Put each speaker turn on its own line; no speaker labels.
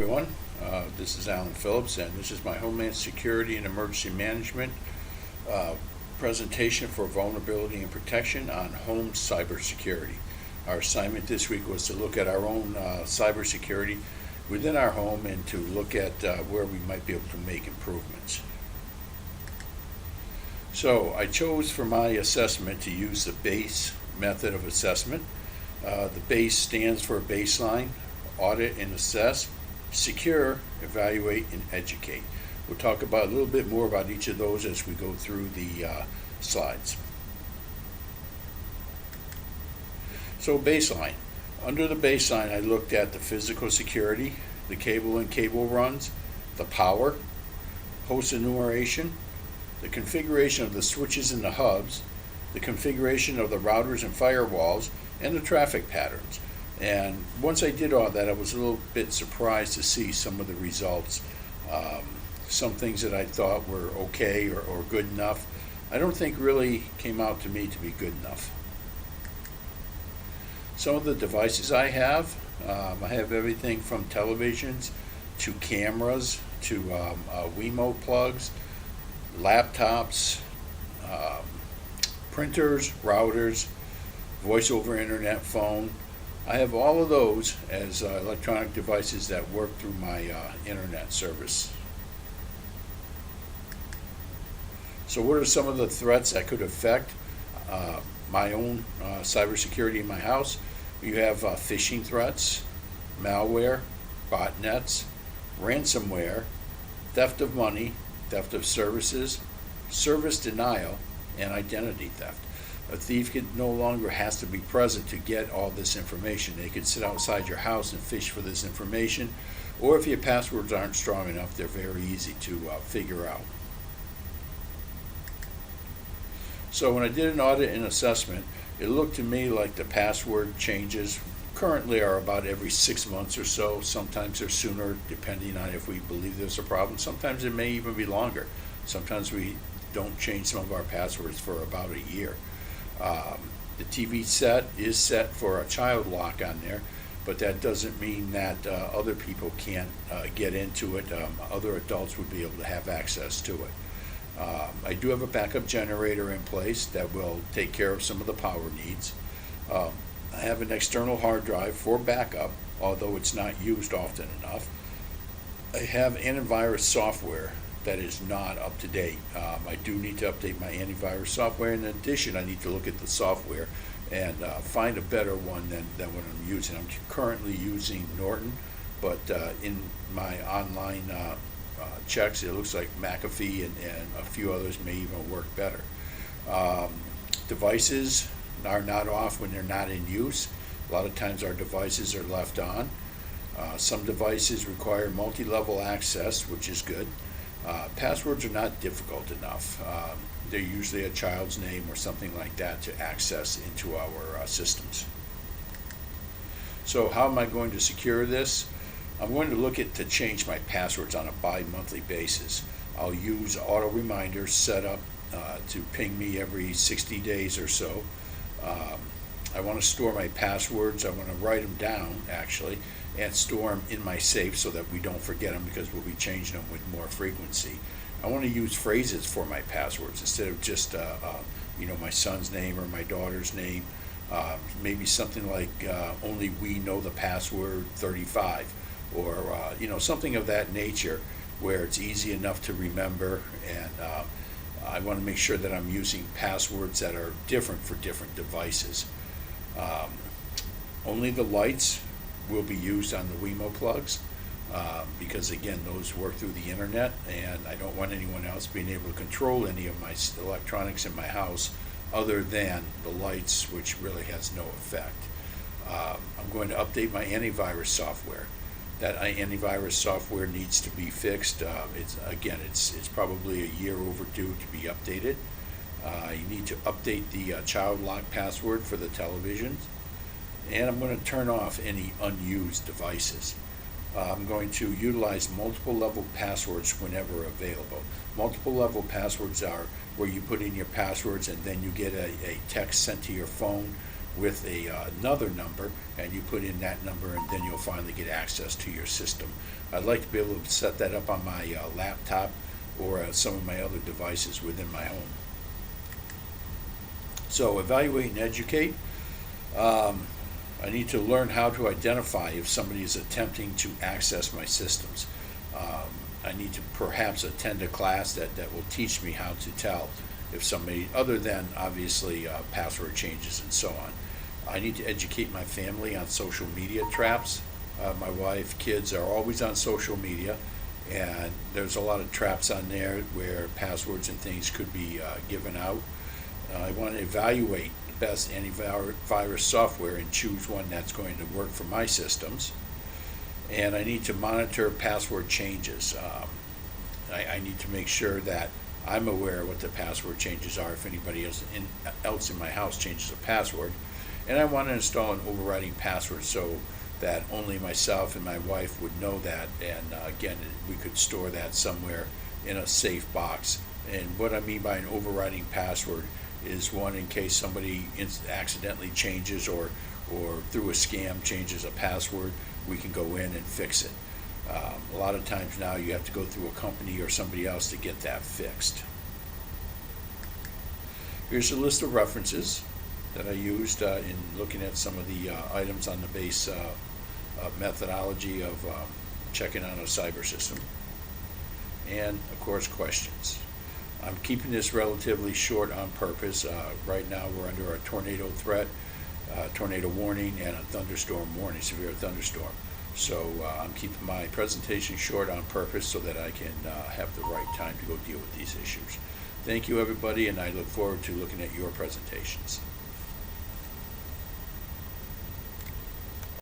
everyone. This is Alan Phillips, and this is my Homeland Security and Emergency Management uh, presentation for vulnerability and protection on home cybersecurity. Our assignment this week was to look at our own cybersecurity within our home and to look at where we might be able to make improvements. So I chose for my assessment to use the BASE method of assessment. The BASE stands for baseline, audit and assess, secure, evaluate, and educate. We'll talk about a little bit more about each of those as we go through the slides. So baseline. Under the baseline, I looked at the physical security, the cable and cable runs, the power, host enumeration, the configuration of the switches and the hubs, the configuration of the routers and firewalls, and the traffic patterns. And once I did all that, I was a little bit surprised to see some of the results. Some things that I thought were okay or good enough, I don't think really came out to me to be good enough. Some of the devices I have everything from televisions to cameras to Wemo plugs, laptops, printers, routers, voice over internet phone. I have all of those as electronic devices that work through my internet service. So what are some of the threats that could affect my own cybersecurity in my house? You have phishing threats, malware, botnets, ransomware, theft of money, theft of services, service denial, and identity theft. A thief no longer has to be present to get all this information. They can sit outside your house and fish for this information, or if your passwords aren't strong enough, they're very easy to figure out. So when I did an audit and assessment, it looked to me like the password changes currently are about every 6 months or so. Sometimes they're sooner, depending on if we believe there's a problem. Sometimes it may even be longer. Sometimes we don't change some of our passwords for about a year. The TV set is set for a child lock on there, but that doesn't mean that other people can't get into it. Other adults would be able to have access to it. I do have a backup generator in place that will take care of some of the power needs. I have an external hard drive for backup, although it's not used often enough. I have antivirus software that is not up to date. I do need to update my antivirus software. In addition, I need to look at the software and find a better one than what I'm using. I'm currently using Norton, but in my online checks, it looks like McAfee and a few others may even work better. Devices are not off when they're not in use. A lot of times our devices are left on. Some devices require multi-level access, which is good. Passwords are not difficult enough. They're usually a child's name or something like that to access into our systems. So how am I going to secure this? I'm going to look at to change my passwords on a bi-monthly basis. I'll use auto reminders set up to ping me every 60 days or so. I want to store my passwords. I want to write them down actually and store them in my safe so that we don't forget them because we'll be changing them with more frequency. I want to use phrases for my passwords instead of just my son's name or my daughter's name. Maybe something like only we know the password 35 or something of that nature where it's easy enough to remember, and I want to make sure that I'm using passwords that are different for different devices. Only the lights will be used on the Wemo plugs because again those work through the internet, and I don't want anyone else being able to control any of my electronics in my house other than the lights, which really has no effect. I'm going to update my antivirus software. That antivirus software needs to be fixed. It's probably a year overdue to be updated. You need to update the child lock password for the televisions, and I'm going to turn off any unused devices. I'm going to utilize multiple level passwords whenever available. Multiple level passwords are where you put in your passwords and then you get a text sent to your phone with another number, and you put in that number, and then you'll finally get access to your system. I'd like to be able to set that up on my laptop or some of my other devices within my home. So evaluate and educate. I need to learn how to identify if somebody is attempting to access my systems. I need to perhaps attend a class that will teach me how to tell if somebody, other than obviously password changes and so on. I need to educate my family on social media traps. My wife, kids are always on social media, and there's a lot of traps on there where passwords and things could be given out. I want to evaluate the best antivirus software and choose one that's going to work for my systems. And I need to monitor password changes. I need to make sure that I'm aware of what the password changes are if anybody else in my house changes a password. And I want to install an overriding password so that only myself and my wife would know that. And again, we could store that somewhere in a safe box. And what I mean by an overriding password is one in case somebody accidentally changes or through a scam changes a password, we can go in and fix it. A lot of times now you have to go through a company or somebody else to get that fixed. Here's a list of references that I used in looking at some of the items on the base methodology of checking on a cyber system. And of course, questions. I'm keeping this relatively short on purpose. Right now we're under a tornado threat, tornado warning, and a thunderstorm warning, severe thunderstorm. So I'm keeping my presentation short on purpose so that I can have the right time to go deal with these issues. Thank you, everybody, and I look forward to looking at your presentations.